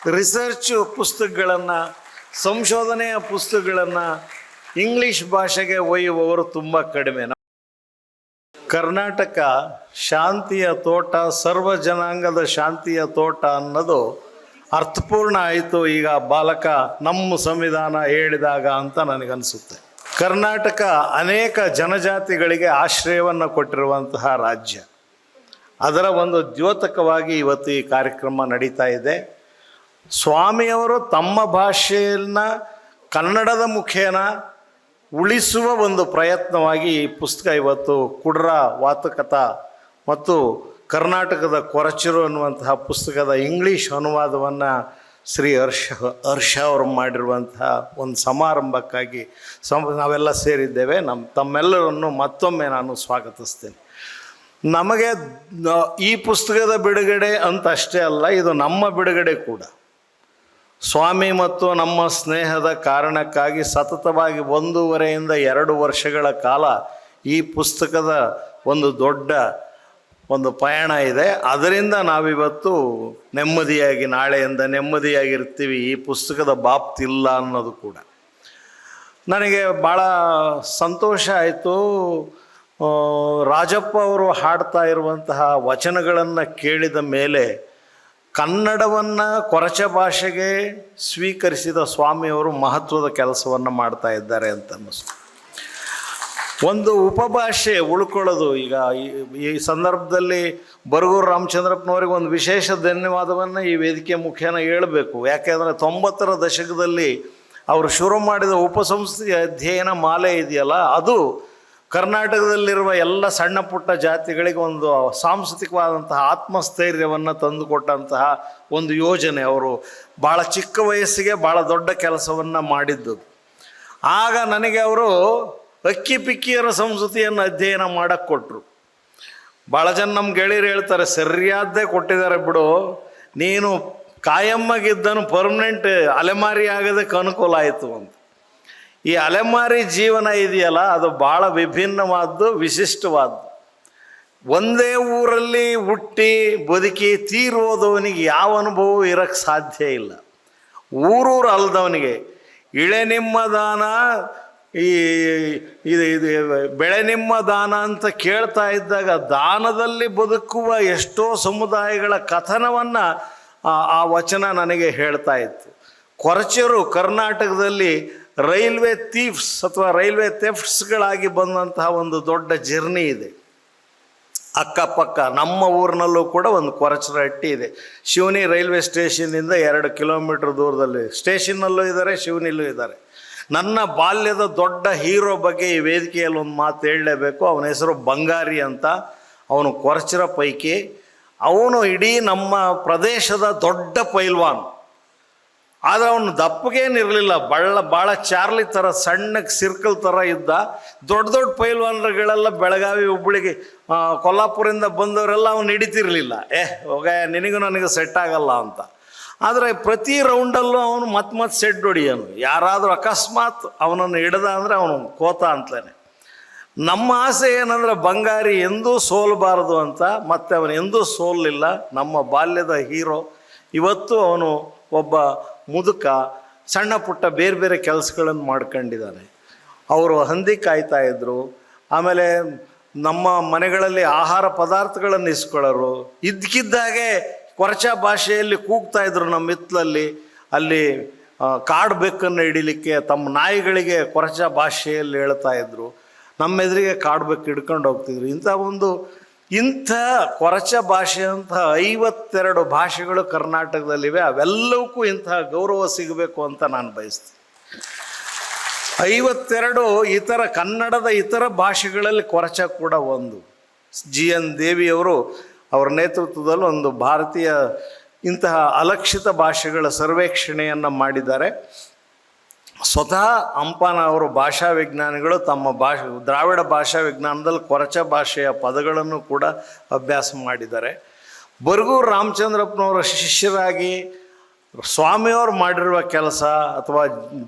Research ಪುಸ್ತಕಗಳನ್ನು, ಸಂಶೋಧನೆಯ ಪುಸ್ತಕಗಳನ್ನು ಇಂಗ್ಲೀಷ್ ಭಾಷೆಗೆ ಒಯ್ಯುವವರು ತುಂಬ ಕಡಿಮೆ. ಕರ್ನಾಟಕ ಶಾಂತಿಯ ತೋಟ, ಸರ್ವ ಜನಾಂಗದ ಶಾಂತಿಯ ತೋಟ ಅನ್ನೋದು ಅರ್ಥಪೂರ್ಣ ಆಯಿತು ಈಗ ಬಾಲಕ ನಮ್ಮ ಸಂವಿಧಾನ ಹೇಳಿದಾಗ ಅಂತ ನನಗನ್ನಿಸುತ್ತೆ. ಕರ್ನಾಟಕ ಅನೇಕ ಜನಜಾತಿಗಳಿಗೆ ಆಶ್ರಯವನ್ನು ಕೊಟ್ಟಿರುವಂತಹ ರಾಜ್ಯ. ಅದರ ಒಂದು ದ್ಯೋತಕವಾಗಿ ಇವತ್ತು ಈ ಕಾರ್ಯಕ್ರಮ ನಡೀತಾ ಇದೆ. ಸ್ವಾಮಿಯವರು ತಮ್ಮ ಭಾಷೆಯನ್ನು ಕನ್ನಡದ ಮುಖೇನ ಉಳಿಸುವ ಒಂದು ಪ್ರಯತ್ನವಾಗಿ ಈ ಪುಸ್ತಕ ಇವತ್ತು ಕುಡ್ರ ವಾತಕತಾ ಮತ್ತು ಕರ್ನಾಟಕದ ಕೊರಚರು ಅನ್ನುವಂತಹ ಪುಸ್ತಕದ ಇಂಗ್ಲೀಷ್ ಅನುವಾದವನ್ನು ಶ್ರೀ ಹರ್ಷ ಅವರು ಮಾಡಿರುವಂತಹ ಒಂದು ಸಮಾರಂಭಕ್ಕಾಗಿ ನಾವೆಲ್ಲ ಸೇರಿದ್ದೇವೆ. ತಮ್ಮೆಲ್ಲರನ್ನು ಮತ್ತೊಮ್ಮೆ ನಾನು ಸ್ವಾಗತಿಸ್ತೇನೆ. ನಮಗೆ ಈ ಪುಸ್ತಕದ ಬಿಡುಗಡೆ ಅಂತ ಅಷ್ಟೇ ಅಲ್ಲ, ಇದು ನಮ್ಮ ಬಿಡುಗಡೆ ಕೂಡ. ಸ್ವಾಮಿ ಮತ್ತು ನಮ್ಮ ಸ್ನೇಹದ ಕಾರಣಕ್ಕಾಗಿ ಸತತವಾಗಿ 1.5 ರಿಂದ 2 ವರ್ಷಗಳ ಕಾಲ ಈ ಪುಸ್ತಕದ ಒಂದು ದೊಡ್ಡ ಒಂದು ಪಯಣ ಇದೆ. ಅದರಿಂದ ನಾವಿವತ್ತು ನೆಮ್ಮದಿಯಾಗಿ, ನಾಳೆಯಿಂದ ನೆಮ್ಮದಿಯಾಗಿರ್ತೀವಿ. ಈ ಪುಸ್ತಕದ ಬಾಪ್ತಿಲ್ಲ ಅನ್ನೋದು ಕೂಡ ನನಗೆ ಭಾಳ ಸಂತೋಷ ಆಯಿತು. ರಾಜಪ್ಪ ಅವರು ಹಾಡ್ತಾ ಇರುವಂತಹ ವಚನಗಳನ್ನು ಕೇಳಿದ ಮೇಲೆ ಕನ್ನಡವನ್ನು ಕೊರಚ ಭಾಷೆಗೆ ಸ್ವೀಕರಿಸಿದ ಸ್ವಾಮಿಯವರು ಮಹತ್ವದ ಕೆಲಸವನ್ನು ಮಾಡ್ತಾ ಇದ್ದಾರೆ ಅಂತ ಅನ್ನಿಸ್ತು. ಒಂದು ಉಪಭಾಷೆ ಉಳ್ಕೊಳ್ಳೋದು. ಈಗ ಈ ಸಂದರ್ಭದಲ್ಲಿ ಬರಗೂರು ರಾಮಚಂದ್ರಪ್ಪನವ್ರಿಗೆ ಒಂದು ವಿಶೇಷ ಧನ್ಯವಾದವನ್ನು ಈ ವೇದಿಕೆ ಮುಖೇನ ಹೇಳಬೇಕು. ಯಾಕೆಂದರೆ 90ರ ದಶಕದಲ್ಲಿ ಅವರು ಶುರು ಮಾಡಿದ ಉಪಸಂಸ್ಥೆಯ ಅಧ್ಯಯನ ಮಾಲೆ ಇದೆಯಲ್ಲ, ಅದು ಕರ್ನಾಟಕದಲ್ಲಿರುವ ಎಲ್ಲ ಸಣ್ಣ ಪುಟ್ಟ ಜಾತಿಗಳಿಗೆ ಒಂದು ಸಾಂಸ್ಕೃತಿಕವಾದಂತಹ ಆತ್ಮಸ್ಥೈರ್ಯವನ್ನು ತಂದುಕೊಟ್ಟಂತಹ ಒಂದು ಯೋಜನೆ. ಅವರು ಭಾಳ ಚಿಕ್ಕ ವಯಸ್ಸಿಗೆ ಭಾಳ ದೊಡ್ಡ ಕೆಲಸವನ್ನು ಮಾಡಿದ್ದು. ಆಗ ನನಗೆ ಅವರು ಅಕ್ಕಿ ಪಿಕ್ಕಿಯರ ಸಂಸ್ಕೃತಿಯನ್ನು ಅಧ್ಯಯನ ಮಾಡಕ್ಕೆ ಕೊಟ್ಟರು. ಭಾಳ ಜನ ನಮ್ಮ ಗೆಳೆಯರು ಹೇಳ್ತಾರೆ, ಸರಿಯಾದ್ದೇ ಕೊಟ್ಟಿದ್ದಾರೆ ಬಿಡು, ನೀನು ಕಾಯಮ್ಮಾಗಿದ್ದನು ಪರ್ಮನೆಂಟ್ ಅಲೆಮಾರಿ ಆಗೋದಕ್ಕೆ ಅನುಕೂಲ ಆಯಿತು ಅಂತ. ಈ ಅಲೆಮಾರಿ ಜೀವನ ಇದೆಯಲ್ಲ, ಅದು ಭಾಳ ವಿಭಿನ್ನವಾದ್ದು, ವಿಶಿಷ್ಟವಾದ್ದು. ಒಂದೇ ಊರಲ್ಲಿ ಹುಟ್ಟಿ ಬದುಕಿ ತೀರೋದವನಿಗೆ ಯಾವ ಅನುಭವ ಇರೋಕ್ಕೆ ಸಾಧ್ಯ ಇಲ್ಲ. ಊರೂರು ಅಲ್ದವನಿಗೆ ಇಳೆ ನಿಮ್ಮ ದಾನ, ಇದು ಬೆಳೆ ನಿಮ್ಮ ದಾನ ಅಂತ ಕೇಳ್ತಾ ಇದ್ದಾಗ ದಾನದಲ್ಲಿ ಬದುಕುವ ಎಷ್ಟೋ ಸಮುದಾಯಗಳ ಕಥನವನ್ನು ಆ ವಚನ ನನಗೆ ಹೇಳ್ತಾ ಇತ್ತು. ಕೊರಚರು ಕರ್ನಾಟಕದಲ್ಲಿ ರೈಲ್ವೆ ಥೀಫ್ಸ್ ಅಥವಾ ರೈಲ್ವೆ ಥೆಫ್ಟ್ಸ್ಗಳಾಗಿ ಬಂದಂತಹ ಒಂದು ದೊಡ್ಡ ಜರ್ನಿ ಇದೆ. ಅಕ್ಕಪಕ್ಕ ನಮ್ಮ ಊರಿನಲ್ಲೂ ಕೂಡ ಒಂದು ಕೊರಚರ ಹಟ್ಟಿ ಇದೆ. ಶಿವನಿ ರೈಲ್ವೆ ಸ್ಟೇಷನ್ನಿಂದ 2 ಕಿಲೋಮೀಟ್ರ್ ದೂರದಲ್ಲಿ ಸ್ಟೇಷನ್ನಲ್ಲೂ ಇದ್ದಾರೆ, ಶಿವನಿಲ್ಲೂ ಇದ್ದಾರೆ. ನನ್ನ ಬಾಲ್ಯದ ದೊಡ್ಡ ಹೀರೋ ಬಗ್ಗೆ ಈ ವೇದಿಕೆಯಲ್ಲಿ ಒಂದು ಮಾತು ಹೇಳಲೇಬೇಕು. ಅವನ ಹೆಸರು ಬಂಗಾರಿ ಅಂತ. ಅವನು ಕೊರಚರ ಪೈಕಿ. ಅವನು ಇಡೀ ನಮ್ಮ ಪ್ರದೇಶದ ದೊಡ್ಡ ಪೈಲ್ವಾನ್. ಆದರೆ ಅವನು ದಪ್ಪಗೇನಿರಲಿಲ್ಲ, ಭಾಳ ಚಾರ್ಲಿ ಥರ ಸಣ್ಣಗೆ ಸಿರ್ಕಲ್ ಥರ ಇದ್ದ. ದೊಡ್ಡ ದೊಡ್ಡ ಪೈಲ್ವಾನ್ರುಗಳೆಲ್ಲ ಬೆಳಗಾವಿ, ಹುಬ್ಬಳ್ಳಿಗೆ, ಕೊಲ್ಲಾಪುರಿಂದ ಬಂದವರೆಲ್ಲ ಅವನು ಹಿಡಿತಿರಲಿಲ್ಲ. ಹೋಗ ನಿನಗೂ ನನಗೆ ಸೆಟ್ ಆಗಲ್ಲ ಅಂತ. ಆದರೆ ಪ್ರತಿ ರೌಂಡಲ್ಲೂ ಅವನು ಮತ್ತೆ ಸೆಡ್ ಹೊಡಿಯೋನು. ಯಾರಾದರೂ ಅಕಸ್ಮಾತ್ ಅವನನ್ನು ಹಿಡ್ದ ಅಂದರೆ ಅವನು ಕೋತ ಅಂತಲೇ. ನಮ್ಮ ಆಸೆ ಏನಂದರೆ ಬಂಗಾರಿ ಎಂದೂ ಸೋಲಬಾರದು ಅಂತ. ಮತ್ತು ಅವನು ಎಂದೂ ಸೋಲಿಲ್ಲ. ನಮ್ಮ ಬಾಲ್ಯದ ಹೀರೋ. ಇವತ್ತು ಅವನು ಒಬ್ಬ ಮುದುಕ, ಸಣ್ಣ ಪುಟ್ಟ ಬೇರೆ ಬೇರೆ ಕೆಲಸಗಳನ್ನು ಮಾಡ್ಕೊಂಡಿದ್ದಾನೆ. ಅವರು ಹಂದಿ ಕಾಯ್ತಾ ಇದ್ದರು. ಆಮೇಲೆ ನಮ್ಮ ಮನೆಗಳಲ್ಲಿ ಆಹಾರ ಪದಾರ್ಥಗಳನ್ನು ಇಸ್ಕೊಳ್ಳೋರು. ಇದ್ದಕ್ಕಿದ್ದಾಗೆ ಕೊರಚ ಭಾಷೆಯಲ್ಲಿ ಕೂಗ್ತಾ ಇದ್ರು ನಮ್ಮ ಹಿತ್ತಲಲ್ಲಿ. ಅಲ್ಲಿ ಕಾಡು ಬೆಕ್ಕನ್ನು ಹಿಡಿಲಿಕ್ಕೆ ತಮ್ಮ ನಾಯಿಗಳಿಗೆ ಕೊರಚ ಭಾಷೆಯಲ್ಲಿ ಹೇಳ್ತಾ ಇದ್ರು. ನಮ್ಮ ಎದುರಿಗೆ ಕಾಡು ಬೆಕ್ಕು ಹಿಡ್ಕೊಂಡು ಹೋಗ್ತಿದ್ರು. ಇಂಥ ಕೊರಚ ಭಾಷೆಯಂತಹ 52 ಭಾಷೆಗಳು ಕರ್ನಾಟಕದಲ್ಲಿವೆ. ಅವೆಲ್ಲವಕ್ಕೂ ಇಂತಹ ಗೌರವ ಸಿಗಬೇಕು ಅಂತ ನಾನು ಬಯಸ್ತೀನಿ. 52 ಇತರ ಕನ್ನಡದ ಇತರ ಭಾಷೆಗಳಲ್ಲಿ ಕೊರಚ ಕೂಡ ಒಂದು. GN ದೇವಿಯವರು ಅವರ ನೇತೃತ್ವದಲ್ಲಿ ಒಂದು ಭಾರತೀಯ ಇಂತಹ ಅಲಕ್ಷಿತ ಭಾಷೆಗಳ ಸರ್ವೇಕ್ಷಣೆಯನ್ನು ಮಾಡಿದ್ದಾರೆ. ಸ್ವತಃ ಹಂಪನ ಅವರು ಭಾಷಾ ವಿಜ್ಞಾನಿಗಳು ತಮ್ಮ ದ್ರಾವಿಡ ಭಾಷಾ ವಿಜ್ಞಾನದಲ್ಲಿ ಕೊರಚ ಭಾಷೆಯ ಪದಗಳನ್ನು ಕೂಡ ಅಭ್ಯಾಸ ಮಾಡಿದ್ದಾರೆ. ಬರಗೂರು ರಾಮಚಂದ್ರಪ್ಪನವರ ಶಿಷ್ಯರಾಗಿ ಸ್ವಾಮಿಯವರು ಮಾಡಿರುವ ಕೆಲಸ ಅಥವಾ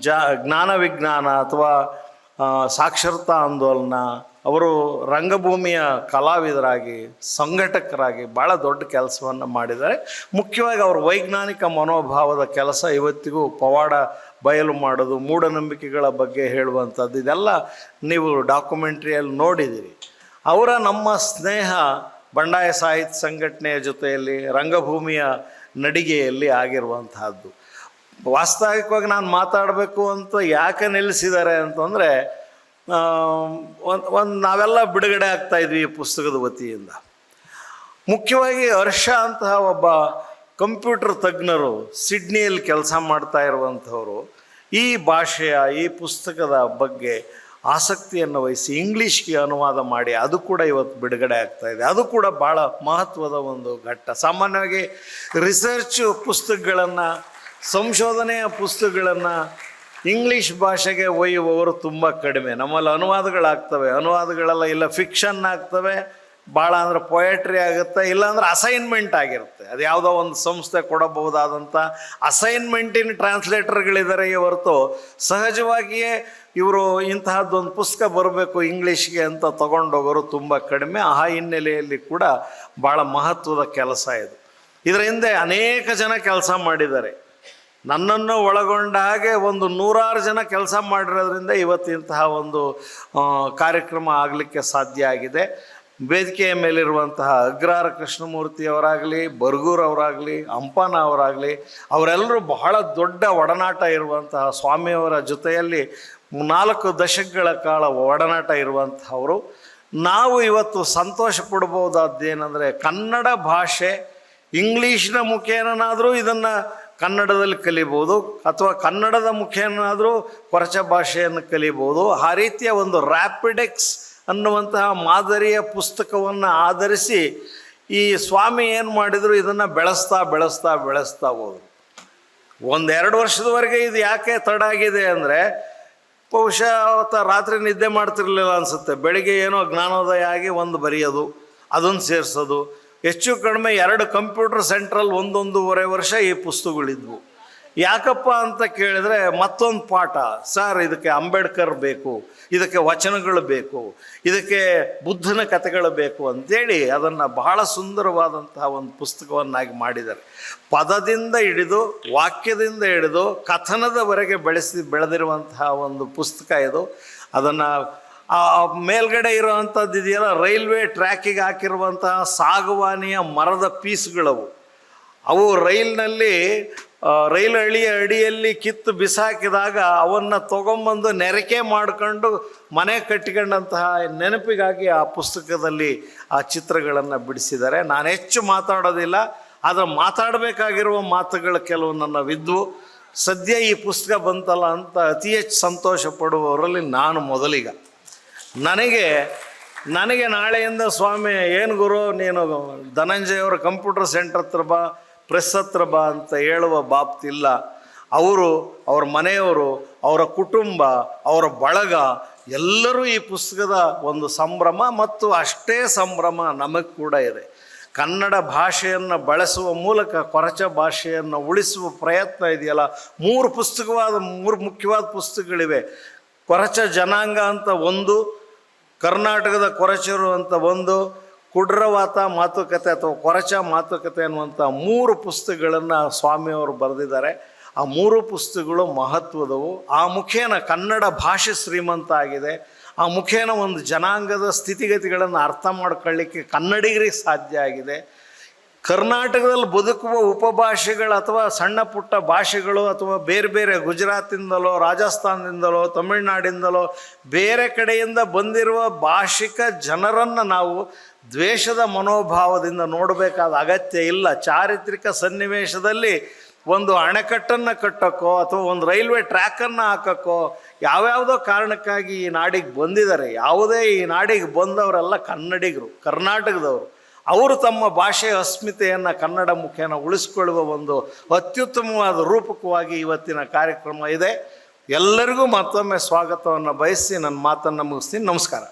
ಜ್ಞಾನ ವಿಜ್ಞಾನ ಅಥವಾ ಸಾಕ್ಷರತಾ ಆಂದೋಲನ ಅವರು ರಂಗಭೂಮಿಯ ಕಲಾವಿದರಾಗಿ ಸಂಘಟಕರಾಗಿ ಭಾಳ ದೊಡ್ಡ ಕೆಲಸವನ್ನು ಮಾಡಿದ್ದಾರೆ. ಮುಖ್ಯವಾಗಿ ಅವರು ವೈಜ್ಞಾನಿಕ ಮನೋಭಾವದ ಕೆಲಸ ಇವತ್ತಿಗೂ ಪವಾಡ ಬಯಲು ಮಾಡೋದು, ಮೂಢನಂಬಿಕೆಗಳ ಬಗ್ಗೆ ಹೇಳುವಂಥದ್ದು, ಇದೆಲ್ಲ ನೀವು ಡಾಕ್ಯುಮೆಂಟ್ರಿಯಲ್ಲಿ ನೋಡಿದ್ದೀರಿ. ಅವರ ನಮ್ಮ ಸ್ನೇಹ ಬಂಡಾಯ ಸಾಹಿತ್ಯ ಸಂಘಟನೆಯ ಜೊತೆಯಲ್ಲಿ ರಂಗಭೂಮಿಯ ನಡಿಗೆಯಲ್ಲಿ ಆಗಿರುವಂತಹದ್ದು. ವಾಸ್ತವಿಕವಾಗಿ ನಾನು ಮಾತಾಡಬೇಕು ಅಂತ ಯಾಕೆ ನಿಲ್ಲಿಸಿದ್ದಾರೆ ಅಂತಂದರೆ, ಒಂದು ನಾವೆಲ್ಲ ಬಿಡುಗಡೆ ಆಗ್ತಾಯಿದ್ವಿ ಈ ಪುಸ್ತಕದ ವತಿಯಿಂದ. ಮುಖ್ಯವಾಗಿ ಹರ್ಷ ಅಂತಹ ಒಬ್ಬ ಕಂಪ್ಯೂಟರ್ ತಜ್ಞರು ಸಿಡ್ನಿಯಲ್ಲಿ ಕೆಲಸ ಮಾಡ್ತಾ ಇರುವಂಥವರು ಈ ಭಾಷೆಯ ಈ ಪುಸ್ತಕದ ಬಗ್ಗೆ ಆಸಕ್ತಿಯನ್ನು ವಹಿಸಿ ಇಂಗ್ಲೀಷ್ಗೆ ಅನುವಾದ ಮಾಡಿ ಅದು ಕೂಡ ಇವತ್ತು ಬಿಡುಗಡೆ ಆಗ್ತಾಯಿದೆ. ಅದು ಕೂಡ ಭಾಳ ಮಹತ್ವದ ಒಂದು ಘಟ್ಟ. ಸಾಮಾನ್ಯವಾಗಿ ರಿಸರ್ಚ್ ಪುಸ್ತಕಗಳನ್ನು, ಸಂಶೋಧನೆಯ ಪುಸ್ತಕಗಳನ್ನು ಇಂಗ್ಲೀಷ್ ಭಾಷೆಗೆ ಒಯ್ಯುವವರು ತುಂಬ ಕಡಿಮೆ. ನಮ್ಮಲ್ಲಿ ಅನುವಾದಗಳಾಗ್ತವೆ, ಅನುವಾದಗಳೆಲ್ಲ ಇಲ್ಲ ಫಿಕ್ಷನ್ ಆಗ್ತವೆ, ಭಾಳ ಅಂದರೆ ಪೊಯೆಟ್ರಿ ಆಗುತ್ತೆ, ಇಲ್ಲಾಂದ್ರೆ ಅಸೈನ್ಮೆಂಟ್ ಆಗಿರುತ್ತೆ. ಅದು ಯಾವುದೋ ಒಂದು ಸಂಸ್ಥೆ ಕೊಡಬಹುದಾದಂಥ ಅಸೈನ್ಮೆಂಟಿನ ಟ್ರಾನ್ಸ್ಲೇಟರ್ಗಳಿದ್ದಾರೆ ಹೊರತು ಸಹಜವಾಗಿಯೇ ಇವರು ಇಂತಹದ್ದೊಂದು ಪುಸ್ತಕ ಬರಬೇಕು ಇಂಗ್ಲೀಷ್ಗೆ ಅಂತ ತಗೊಂಡೋಗೋರು ತುಂಬ ಕಡಿಮೆ. ಆ ಹಿನ್ನೆಲೆಯಲ್ಲಿ ಕೂಡ ಭಾಳ ಮಹತ್ವದ ಕೆಲಸ ಇದು. ಇದರ ಹಿಂದೆ ಅನೇಕ ಜನ ಕೆಲಸ ಮಾಡಿದ್ದಾರೆ. ನನ್ನನ್ನು ಒಳಗೊಂಡ ಹಾಗೆ ಒಂದು 100 ಜನ ಕೆಲಸ ಮಾಡಿರೋದ್ರಿಂದ ಇವತ್ತಿಂತಹ ಒಂದು ಕಾರ್ಯಕ್ರಮ ಆಗಲಿಕ್ಕೆ ಸಾಧ್ಯ ಆಗಿದೆ. ವೇದಿಕೆಯ ಮೇಲಿರುವಂತಹ ಅಗ್ರಹಾರ ಕೃಷ್ಣಮೂರ್ತಿಯವರಾಗಲಿ, ಬರ್ಗೂರ್ ಅವರಾಗಲಿ, ಹಂಪನ ಅವರಾಗಲಿ, ಅವರೆಲ್ಲರೂ ಬಹಳ ದೊಡ್ಡ ಒಡನಾಟ ಇರುವಂತಹ ಸ್ವಾಮಿಯವರ ಜೊತೆಯಲ್ಲಿ 4 ದಶಕಗಳ ಕಾಲ ಒಡನಾಟ ಇರುವಂಥವರು. ನಾವು ಇವತ್ತು ಸಂತೋಷ ಪಡ್ಬೋದಾದ್ದೇನೆಂದರೆ, ಕನ್ನಡ ಭಾಷೆ ಇಂಗ್ಲೀಷಿನ ಮುಖೇನಾದರೂ ಇದನ್ನು ಕನ್ನಡದಲ್ಲಿ ಕಲಿಬೋದು, ಅಥವಾ ಕನ್ನಡದ ಮುಖೇನಾದರೂ ಕೊರಚ ಭಾಷೆಯನ್ನು ಕಲಿಬೋದು. ಆ ರೀತಿಯ ಒಂದು ರ್ಯಾಪಿಡೆಕ್ಸ್ ಅನ್ನುವಂತಹ ಮಾದರಿಯ ಪುಸ್ತಕವನ್ನು ಆಧರಿಸಿ ಈ ಸ್ವಾಮಿ ಏನು ಮಾಡಿದರು, ಇದನ್ನು ಬೆಳೆಸ್ತಾ ಹೋದರು. 1-2 ವರ್ಷದವರೆಗೆ ಇದು ಯಾಕೆ ತಡ ಆಗಿದೆ ಅಂದರೆ, ಬಹುಶಃ ಅವತ್ತು ರಾತ್ರಿ ನಿದ್ದೆ ಮಾಡ್ತಿರ್ಲಿಲ್ಲ ಅನಿಸುತ್ತೆ. ಬೆಳಿಗ್ಗೆ ಏನೋ ಜ್ಞಾನೋದಯ ಆಗಿ ಒಂದು ಬರೆಯೋದು, ಅದನ್ನು ಸೇರಿಸೋದು, ಹೆಚ್ಚು ಕಡಿಮೆ 2 ಕಂಪ್ಯೂಟರ್ ಸೆಂಟ್ರಲ್ಲಿ 1-1.5 ವರ್ಷ ಈ ಪುಸ್ತಕಗಳಿದ್ವು. ಯಾಕಪ್ಪ ಅಂತ ಕೇಳಿದರೆ ಮತ್ತೊಂದು ಪಾಠ, ಸರ್ ಇದಕ್ಕೆ ಅಂಬೇಡ್ಕರ್ ಬೇಕು, ಇದಕ್ಕೆ ವಚನಗಳು ಬೇಕು, ಇದಕ್ಕೆ ಬುದ್ಧನ ಕಥೆಗಳು ಬೇಕು ಅಂತೇಳಿ ಅದನ್ನು ಬಹಳ ಸುಂದರವಾದಂತಹ ಒಂದು ಪುಸ್ತಕವನ್ನಾಗಿ ಮಾಡಿದ್ದಾರೆ. ಪದದಿಂದ ಹಿಡಿದು ವಾಕ್ಯದಿಂದ ಹಿಡಿದು ಕಥನದವರೆಗೆ ಬೆಳೆದಿರುವಂತಹ ಒಂದು ಪುಸ್ತಕ ಇದು. ಅದನ್ನು ಮೇಲ್ಗಡೆ ಇರೋವಂಥದ್ದು ಇದೆಯಲ್ಲ, ರೈಲ್ವೆ ಟ್ರ್ಯಾಕಿಗೆ ಹಾಕಿರುವಂತಹ ಸಾಗುವಾನಿಯ ಮರದ ಪೀಸ್ಗಳವು. ಅವು ರೈಲ್ನಲ್ಲಿ ರೈಲು ಹಳಿಯ ಅಡಿಯಲ್ಲಿ ಕಿತ್ತು ಬಿಸಾಕಿದಾಗ ಅವನ್ನು ತೊಗೊಂಬಂದು ನೆರಕೆ ಮಾಡಿಕೊಂಡು ಮನೆ ಕಟ್ಟಿಕೊಂಡಂತಹ ನೆನಪಿಗಾಗಿ ಆ ಪುಸ್ತಕದಲ್ಲಿ ಆ ಚಿತ್ರಗಳನ್ನು ಬಿಡಿಸಿದ್ದಾರೆ. ನಾನು ಹೆಚ್ಚು ಮಾತಾಡೋದಿಲ್ಲ, ಆದರೆ ಮಾತಾಡಬೇಕಾಗಿರುವ ಮಾತುಗಳು ಕೆಲವು ನನ್ನವಿದ್ವು. ಸದ್ಯ ಈ ಪುಸ್ತಕ ಬಂತಲ್ಲ ಅಂತ ಅತಿ ಹೆಚ್ಚು ಸಂತೋಷ ಪಡುವವರಲ್ಲಿ ನಾನು ಮೊದಲಿಗ. ನನಗೆ ನಾಳೆಯಿಂದ ಸ್ವಾಮಿ ಏನು ಗುರು ನೀನು ಧನಂಜಯವ್ರ ಕಂಪ್ಯೂಟರ್ ಸೆಂಟರ್ ಹತ್ರ ಬಾ, ಪ್ರೆಸ್ ಹತ್ರ ಬಾ ಅಂತ ಹೇಳುವ ಬಾಪ್ತಿಲ್ಲ. ಅವರು, ಅವ್ರ ಮನೆಯವರು, ಅವರ ಕುಟುಂಬ, ಅವರ ಬಳಗ ಎಲ್ಲರೂ ಈ ಪುಸ್ತಕದ ಒಂದು ಸಂಭ್ರಮ, ಮತ್ತು ಅಷ್ಟೇ ಸಂಭ್ರಮ ನಮಗೆ ಕೂಡ ಇದೆ. ಕನ್ನಡ ಭಾಷೆಯನ್ನು ಬಳಸುವ ಮೂಲಕ ಕೊರಚ ಭಾಷೆಯನ್ನು ಉಳಿಸುವ ಪ್ರಯತ್ನ ಇದೆಯಲ್ಲ. 3 ಮುಖ್ಯವಾದ ಪುಸ್ತಕಗಳಿವೆ. ಕೊರಚ ಜನಾಂಗ ಅಂತ ಒಂದು, ಕರ್ನಾಟಕದ ಕೊರಚರು ಅಂತ ಒಂದು, ಕುಡ್ರವಾತ ಮಾತುಕತೆ ಅಥವಾ ಕೊರಚ ಮಾತುಕತೆ ಅನ್ನುವಂಥ 3 ಪುಸ್ತಕಗಳನ್ನು ಸ್ವಾಮಿಯವರು ಬರೆದಿದ್ದಾರೆ. ಆ 3 ಪುಸ್ತಕಗಳು ಮಹತ್ವದವು. ಆ ಮುಖೇನ ಕನ್ನಡ ಭಾಷೆ ಶ್ರೀಮಂತ ಆಗಿದೆ. ಆ ಮುಖೇನ ಒಂದು ಜನಾಂಗದ ಸ್ಥಿತಿಗತಿಗಳನ್ನು ಅರ್ಥ ಮಾಡ್ಕೊಳ್ಳಿಕ್ಕೆ ಕನ್ನಡಿಗರಿಗೆ ಸಾಧ್ಯ ಆಗಿದೆ. ಕರ್ನಾಟಕದಲ್ಲಿ ಬದುಕುವ ಉಪಭಾಷೆಗಳು ಅಥವಾ ಸಣ್ಣ ಪುಟ್ಟ ಭಾಷೆಗಳು ಅಥವಾ ಬೇರೆ ಬೇರೆ ಗುಜರಾತಿಂದಲೋ, ರಾಜಸ್ಥಾನದಿಂದಲೋ, ತಮಿಳುನಾಡಿಂದಲೋ ಬೇರೆ ಕಡೆಯಿಂದ ಬಂದಿರುವ ಭಾಷಿಕ ಜನರನ್ನು ನಾವು ದ್ವೇಷದ ಮನೋಭಾವದಿಂದ ನೋಡಬೇಕಾದ ಅಗತ್ಯ ಇಲ್ಲ. ಚಾರಿತ್ರಿಕ ಸನ್ನಿವೇಶದಲ್ಲಿ ಒಂದು ಅಣೆಕಟ್ಟನ್ನು ಕಟ್ಟೋಕ್ಕೋ ಅಥವಾ ಒಂದು ರೈಲ್ವೆ ಟ್ರ್ಯಾಕನ್ನು ಹಾಕೋಕ್ಕೋ ಯಾವ್ಯಾವುದೋ ಕಾರಣಕ್ಕಾಗಿ ಈ ನಾಡಿಗೆ ಬಂದಿದ್ದಾರೆ. ಯಾವುದೇ ಈ ನಾಡಿಗೆ ಬಂದವರೆಲ್ಲ ಕನ್ನಡಿಗರು, ಕರ್ನಾಟಕದವರು. ಅವರು ತಮ್ಮ ಭಾಷೆಯ ಅಸ್ಮಿತೆಯನ್ನು ಕನ್ನಡ ಮುಖೇನ ಉಳಿಸ್ಕೊಳ್ಳುವ ಒಂದು ಅತ್ಯುತ್ತಮವಾದ ರೂಪಕವಾಗಿ ಇವತ್ತಿನ ಕಾರ್ಯಕ್ರಮ ಇದೆ. ಎಲ್ಲರಿಗೂ ಮತ್ತೊಮ್ಮೆ ಸ್ವಾಗತವನ್ನು ಬಯಸಿ ನನ್ನ ಮಾತನ್ನು ಮುಗಿಸ್ತೀನಿ. ನಮಸ್ಕಾರ.